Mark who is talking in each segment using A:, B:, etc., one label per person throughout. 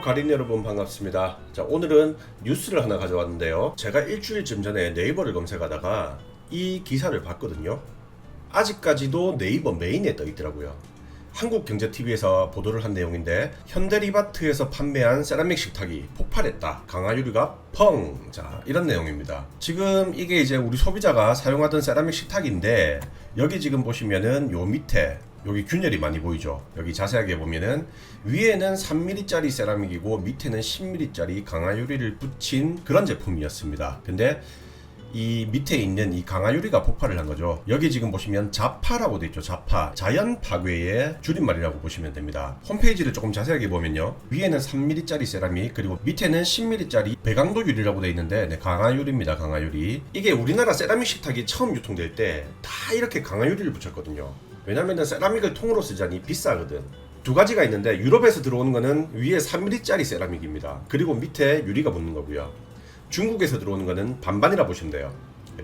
A: 가린 여러분 반갑습니다. 자, 오늘은 뉴스를 하나 가져왔는데요. 제가 일주일쯤 전에 네이버를 검색하다가 이 기사를 봤거든요. 아직까지도 네이버 메인에 떠 있더라고요. 한국경제TV에서 보도를 한 내용인데, 현대리바트에서 판매한 세라믹 식탁이 폭발했다. 강화유리가 펑! 자, 이런 내용입니다. 지금 이게 이제 우리 소비자가 사용하던 세라믹 식탁인데, 여기 지금 보시면은 요 밑에 여기 균열이 많이 보이죠. 여기 자세하게 보면은 위에는 3mm짜리 세라믹이고 밑에는 10mm짜리 강화유리를 붙인 그런 제품이었습니다. 근데 이 밑에 있는 이 강화유리가 폭발을 한 거죠. 여기 지금 보시면 자파라고 되어 있죠. 자파, 자연 파괴의 줄임말이라고 보시면 됩니다. 홈페이지를 조금 자세하게 보면요, 위에는 3mm짜리 세라믹, 그리고 밑에는 10mm짜리 배강도 유리라고 되어 있는데, 네, 강화유리입니다. 강화유리. 이게 우리나라 세라믹 식탁이 처음 유통될 때 다 이렇게 강화유리를 붙였거든요. 왜냐면은 세라믹을 통으로 쓰자니 비싸거든. 두 가지가 있는데, 유럽에서 들어오는 거는 위에 3mm짜리 세라믹입니다. 그리고 밑에 유리가 붙는 거고요. 중국에서 들어오는 거는 반반이라 보시면 돼요.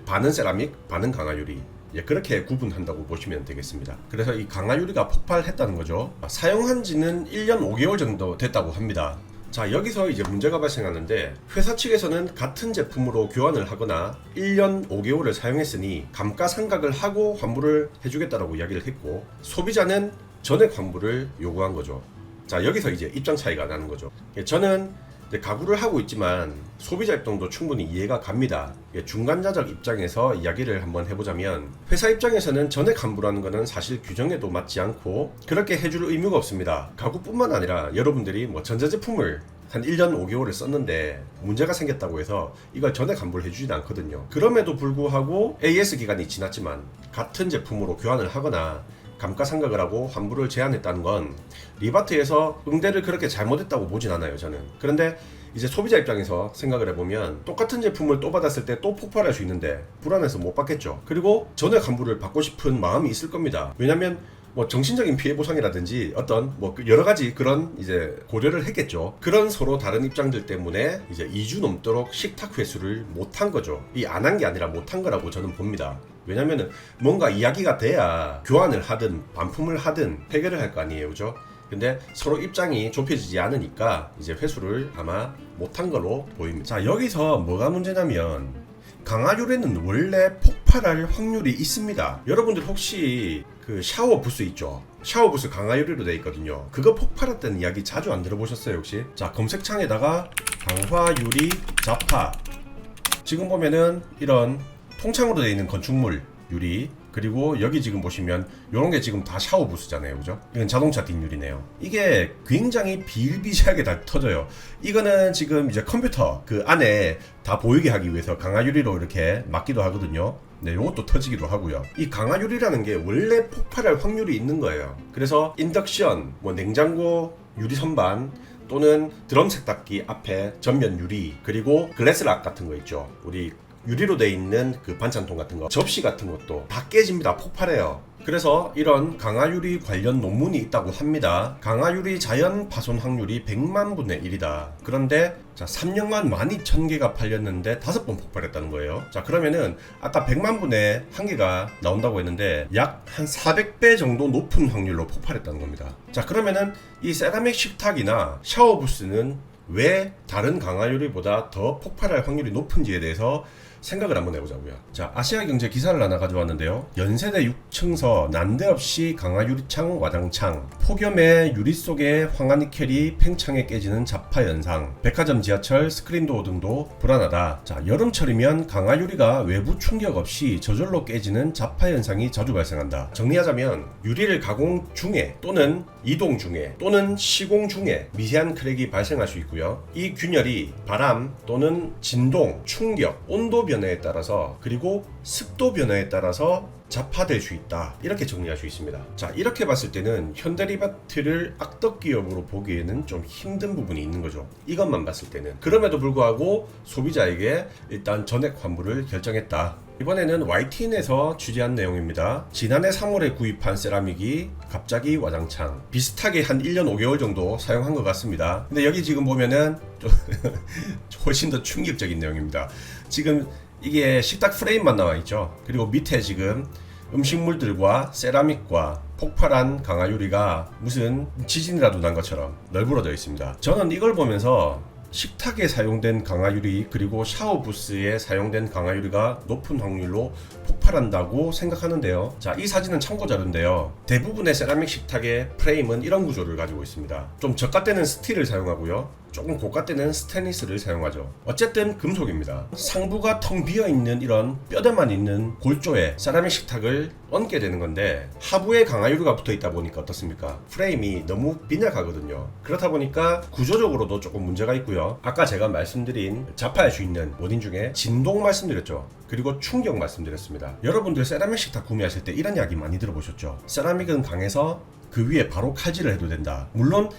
A: 반은 세라믹, 반은 강화유리. 그렇게 구분한다고 보시면 되겠습니다. 그래서 이 강화유리가 폭발했다는 거죠. 사용한 지는 1년 5개월 정도 됐다고 합니다. 자, 여기서 이제 문제가 발생하는데, 회사 측에서는 같은 제품으로 교환을 하거나 1년 5개월을 사용했으니 감가상각을 하고 환불을 해주겠다라고 이야기를 했고, 소비자는 전액 환불을 요구한 거죠. 자, 여기서 이제 입장 차이가 나는 거죠. 저는 가구를 하고 있지만 소비자 입장도 충분히 이해가 갑니다. 중간자적 입장에서 이야기를 한번 해보자면, 회사 입장에서는 전액 환불하는 것은 사실 규정에도 맞지 않고 그렇게 해줄 의무가 없습니다. 가구뿐만 아니라 여러분들이 뭐 전자제품을 한 1년 5개월을 썼는데 문제가 생겼다고 해서 이걸 전액 환불을 해주진 않거든요. 그럼에도 불구하고 AS 기간이 지났지만 같은 제품으로 교환을 하거나 감가상각을 하고 환불을 제한했다는 건 리바트에서 응대를 그렇게 잘못했다고 보진 않아요, 저는. 그런데 이제 소비자 입장에서 생각을 해보면, 똑같은 제품을 또 받았을 때 또 폭발할 수 있는데 불안해서 못 받겠죠. 그리고 전액 환불을 받고 싶은 마음이 있을 겁니다. 왜냐면 뭐 정신적인 피해 보상이라든지 어떤 뭐 여러 가지 그런 이제 고려를 했겠죠. 그런 서로 다른 입장들 때문에 이제 2주 넘도록 식탁 회수를 못한 거죠. 이 안 한 게 아니라 못한 거라고 저는 봅니다. 왜냐면은 뭔가 이야기가 돼야 교환을 하든 반품을 하든 해결을 할 거 아니에요, 그죠? 근데 서로 입장이 좁혀지지 않으니까 이제 회수를 아마 못한 걸로 보입니다. 자, 여기서 뭐가 문제냐면, 강화유리는 원래 폭발할 확률이 있습니다. 여러분들 혹시 그 샤워 부스 있죠? 샤워 부스 강화유리로 되어 있거든요. 그거 폭발했다는 이야기 자주 안 들어보셨어요, 혹시? 자, 검색창에다가 강화유리 자파, 지금 보면은 이런 통창으로 되어 있는 건축물 유리, 그리고 여기 지금 보시면 요런 게 지금 다 샤워 부스잖아요, 그죠? 이건 자동차 뒷유리네요. 이게 굉장히 비일비재하게 다 터져요. 이거는 지금 이제 컴퓨터 그 안에 다 보이게 하기 위해서 강화유리로 이렇게 막기도 하거든요. 네, 요것도 터지기도 하고요. 이 강화유리라는 게 원래 폭발할 확률이 있는 거예요. 그래서 인덕션, 뭐 냉장고 유리 선반, 또는 드럼 세탁기 앞에 전면 유리, 그리고 글래스락 같은 거 있죠. 우리 유리로 돼 있는 그 반찬통 같은 거, 접시 같은 것도 다 깨집니다. 폭발해요. 그래서 이런 강화유리 관련 논문이 있다고 합니다. 강화유리 자연 파손 확률이 100만 분의 1이다. 그런데 자, 3년간 12,000개가 팔렸는데 5번 폭발했다는 거예요. 자, 그러면은 아까 100만 분의 1개가 나온다고 했는데 약 한 400배 정도 높은 확률로 폭발했다는 겁니다. 자, 그러면은 이 세라믹 식탁이나 샤워 부스는 왜 다른 강화유리보다 더 폭발할 확률이 높은지에 대해서 생각을 한번 해보자고요. 자, 아시아경제 기사를 하나 가져왔는데요. 연세대 6층서 난데없이 강화유리창 와장창, 폭염에 유리 속에 황화니켈이 팽창해 깨지는 자파 현상, 백화점 지하철 스크린도어 등도 불안하다. 자, 여름철이면 강화유리가 외부 충격 없이 저절로 깨지는 자파 현상이 자주 발생한다. 정리하자면, 유리를 가공 중에 또는 이동 중에 또는 시공 중에 미세한 크랙이 발생할 수 있고요. 이 균열이 바람 또는 진동, 충격, 온도 변화에 따라서, 그리고 습도 변화에 따라서 자파될 수 있다. 이렇게 정리할 수 있습니다. 자, 이렇게 봤을 때는 현대리바트를 악덕 기업으로 보기에는 좀 힘든 부분이 있는 거죠. 이것만 봤을 때는. 그럼에도 불구하고 소비자에게 일단 전액 환불을 결정했다. 이번에는 YTN에서 취재한 내용입니다. 지난해 3월에 구입한 세라믹이 갑자기 와장창, 비슷하게 한 1년 5개월 정도 사용한 것 같습니다. 근데 여기 지금 보면은 좀 훨씬 더 충격적인 내용입니다. 지금 이게 식탁 프레임만 나와 있죠. 그리고 밑에 지금 음식물들과 세라믹과 폭발한 강화유리가 무슨 지진이라도 난 것처럼 널브러져 있습니다. 저는 이걸 보면서 식탁에 사용된 강화유리 그리고 샤워 부스에 사용된 강화유리가 높은 확률로 폭발한다고 생각하는데요. 자, 이 사진은 참고 자료인데요. 대부분의 세라믹 식탁의 프레임은 이런 구조를 가지고 있습니다. 좀 저가 때는 스틸을 사용하고요. 조금 고가 때는 스테인리스를 사용하죠. 어쨌든 금속입니다. 상부가 텅 비어있는 이런 뼈대만 있는 골조에 세라믹 식탁을 얹게 되는 건데 하부에 강화유리가 붙어있다 보니까 어떻습니까? 프레임이 너무 빈약하거든요. 그렇다 보니까 구조적으로도 조금 문제가 있고요. 아까 제가 말씀드린 자파할 수 있는 원인 중에 진동 말씀드렸죠. 그리고 충격 말씀드렸습니다. 여러분들 세라믹 식탁 구매하실 때 이런 이야기 많이 들어보셨죠? 세라믹은 강해서 그 위에 바로 칼질을 해도 된다. 물론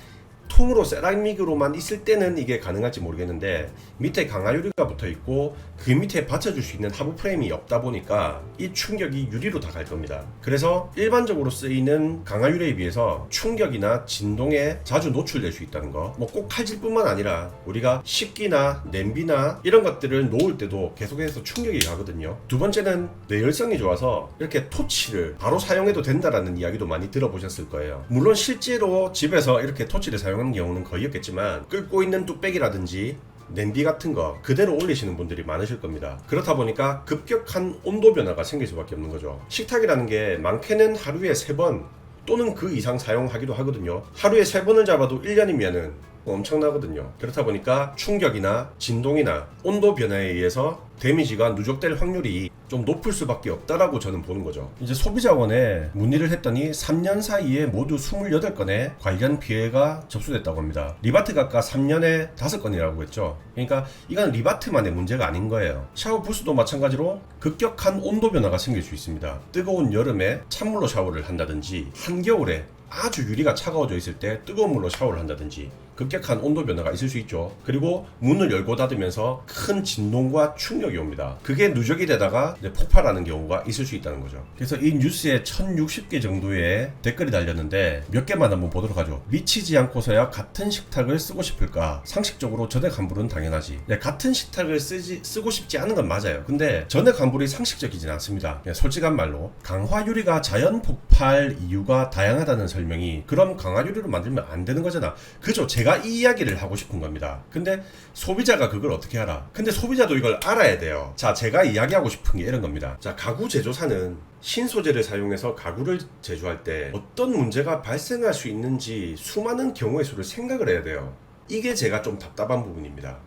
A: 통으로 세라믹으로만 있을 때는 이게 가능할지 모르겠는데 밑에 강화유리가 붙어있고 그 밑에 받쳐줄 수 있는 하부 프레임이 없다 보니까 이 충격이 유리로 다 갈 겁니다. 그래서 일반적으로 쓰이는 강화유리에 비해서 충격이나 진동에 자주 노출될 수 있다는 거, 뭐 꼭 칼질뿐만 아니라 우리가 식기나 냄비나 이런 것들을 놓을 때도 계속해서 충격이 가거든요. 두 번째는 내열성이 좋아서 이렇게 토치를 바로 사용해도 된다라는 이야기도 많이 들어보셨을 거예요. 물론 실제로 집에서 이렇게 토치를 사용하는 경우는 거의 없겠지만 끓고 있는 뚝배기라든지 냄비 같은 거 그대로 올리시는 분들이 많으실 겁니다. 그렇다 보니까 급격한 온도 변화가 생길 수밖에 없는 거죠. 식탁이라는 게 많게는 하루에 3번 또는 그 이상 사용하기도 하거든요. 하루에 3번을 잡아도 1년이면은 엄청나거든요. 그렇다 보니까 충격이나 진동이나 온도 변화에 의해서 데미지가 누적될 확률이 좀 높을 수밖에 없다라고 저는 보는 거죠. 이제 소비자원에 문의를 했더니 3년 사이에 모두 28건의 관련 피해가 접수됐다고 합니다. 리바트가 아까 3년에 5건이라고 했죠. 그러니까 이건 리바트만의 문제가 아닌 거예요. 샤워 부스도 마찬가지로 급격한 온도 변화가 생길 수 있습니다. 뜨거운 여름에 찬물로 샤워를 한다든지 한겨울에 아주 유리가 차가워져 있을 때 뜨거운 물로 샤워를 한다든지 급격한 온도 변화가 있을 수 있죠. 그리고 문을 열고 닫으면서 큰 진동과 충격이 옵니다. 그게 누적이 되다가 폭발하는 경우가 있을 수 있다는 거죠. 그래서 이 뉴스에 1060개 정도의 댓글이 달렸는데 몇 개만 한번 보도록 하죠. 미치지 않고서야 같은 식탁을 쓰고 싶을까? 상식적으로 전액 환불은 당연하지. 같은 식탁을 쓰고 싶지 않은 건 맞아요. 근데 전액 환불이 상식적이진 않습니다. 솔직한 말로 강화유리가 자연 폭발 이유가 다양하다는 설명이 그럼 강화유리로 만들면 안 되는 거잖아. 그죠? 제가 이 이야기를 하고 싶은 겁니다. 근데 소비자가 그걸 어떻게 알아? 근데 소비자도 이걸 알아야 돼요. 자, 제가 이야기하고 싶은 게 이런 겁니다. 자, 가구 제조사는 신소재를 사용해서 가구를 제조할 때 어떤 문제가 발생할 수 있는지 수많은 경우의 수를 생각을 해야 돼요. 이게 제가 좀 답답한 부분입니다.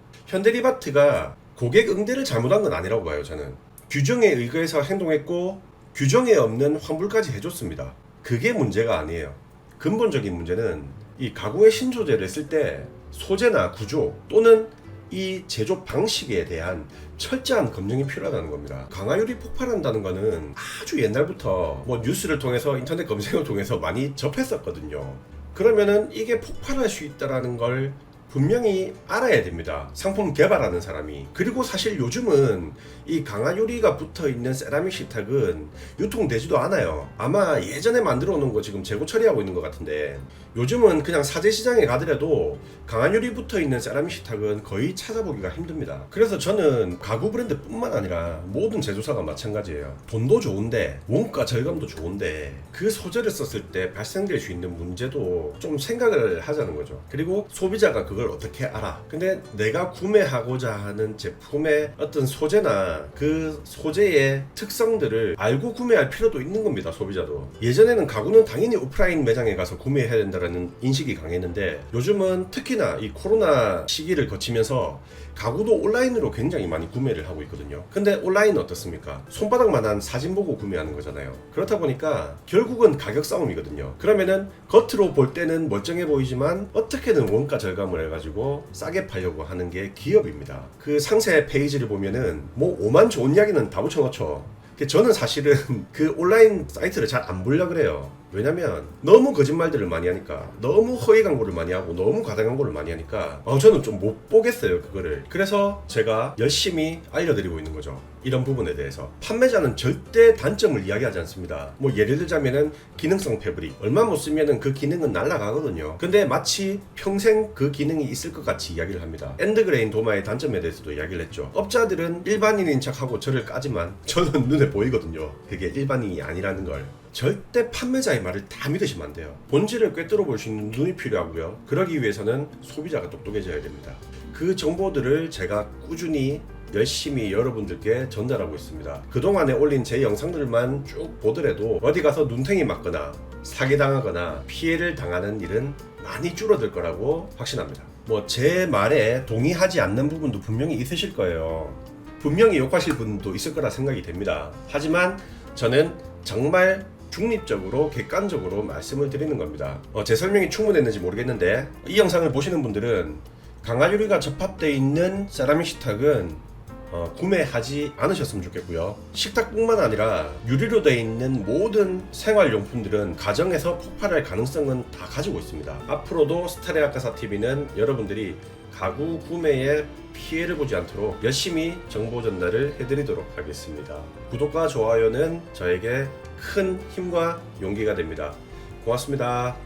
A: 현대리바트가 고객 응대를 잘못한 건 아니라고 봐요. 저는 규정에 의거해서 행동했고 규정에 없는 환불까지 해줬습니다. 그게 문제가 아니에요. 근본적인 문제는 이 가구의 신소재를 쓸 때 소재나 구조 또는 이 제조 방식에 대한 철저한 검증이 필요하다는 겁니다. 강화유리 폭발한다는 거는 아주 옛날부터 뭐 뉴스를 통해서 인터넷 검색을 통해서 많이 접했었거든요. 그러면은 이게 폭발할 수 있다는 걸 분명히 알아야 됩니다. 상품 개발하는 사람이. 그리고 사실 요즘은 이 강화유리가 붙어있는 세라믹 식탁은 유통되지도 않아요. 아마 예전에 만들어 놓은 거 지금 재고 처리하고 있는 것 같은데 요즘은 그냥 사재시장에 가더라도 강화유리 붙어있는 세라믹 식탁은 거의 찾아보기가 힘듭니다. 그래서 저는 가구 브랜드 뿐만 아니라 모든 제조사가 마찬가지예요. 돈도 좋은데 원가 절감도 좋은데 그 소재를 썼을 때 발생될 수 있는 문제도 좀 생각을 하자는 거죠. 그리고 소비자가 그걸 어떻게 알아? 근데 내가 구매하고자 하는 제품의 어떤 소재나 그 소재의 특성들을 알고 구매할 필요도 있는 겁니다. 소비자도. 예전에는 가구는 당연히 오프라인 매장에 가서 구매해야 된다는 인식이 강했는데 요즘은 특히나 이 코로나 시기를 거치면서 가구도 온라인으로 굉장히 많이 구매를 하고 있거든요. 근데 온라인은 어떻습니까? 손바닥만한 사진 보고 구매하는 거잖아요. 그렇다 보니까 결국은 가격 싸움이거든요. 그러면은 겉으로 볼 때는 멀쩡해 보이지만 어떻게든 원가 절감을 해가지고 싸게 팔려고 하는 게 기업입니다. 그 상세 페이지를 보면은 뭐 오만 좋은 이야기는 다 붙여넣죠. 저는 사실은 그 온라인 사이트를 잘 안 보려고 그래요. 왜냐면 너무 거짓말들을 많이 하니까, 너무 허위 광고를 많이 하고 너무 과다 광고를 많이 하니까 저는 좀 못 보겠어요 그거를. 그래서 제가 열심히 알려드리고 있는 거죠. 이런 부분에 대해서 판매자는 절대 단점을 이야기하지 않습니다. 뭐 예를 들자면은 기능성 패브릭 얼마 못 쓰면은 그 기능은 날아가거든요. 근데 마치 평생 그 기능이 있을 것 같이 이야기를 합니다. 엔드그레인 도마의 단점에 대해서도 이야기를 했죠. 업자들은 일반인인 척하고 저를 까지만 저는 눈에 보이거든요. 그게 일반인이 아니라는 걸. 절대 판매자의 말을 다 믿으시면 안 돼요. 본질을 꿰뚫어 볼 수 있는 눈이 필요하고요. 그러기 위해서는 소비자가 똑똑해져야 됩니다. 그 정보들을 제가 꾸준히 열심히 여러분들께 전달하고 있습니다. 그동안에 올린 제 영상들만 쭉 보더라도 어디 가서 눈탱이 맞거나 사기당하거나 피해를 당하는 일은 많이 줄어들 거라고 확신합니다. 뭐 제 말에 동의하지 않는 부분도 분명히 있으실 거예요. 분명히 욕하실 분도 있을 거라 생각이 됩니다. 하지만 저는 정말 중립적으로 객관적으로 말씀을 드리는 겁니다. 제 설명이 충분했는지 모르겠는데 이 영상을 보시는 분들은 강화유리가 접합되어 있는 세라믹 식탁은 구매하지 않으셨으면 좋겠고요. 식탁뿐만 아니라 유리로 되어 있는 모든 생활용품들은 가정에서 폭발할 가능성은 다 가지고 있습니다. 앞으로도 스타레아카사TV는 여러분들이 가구 구매에 피해를 보지 않도록 열심히 정보 전달을 해드리도록 하겠습니다. 구독과 좋아요는 저에게 큰 힘과 용기가 됩니다. 고맙습니다.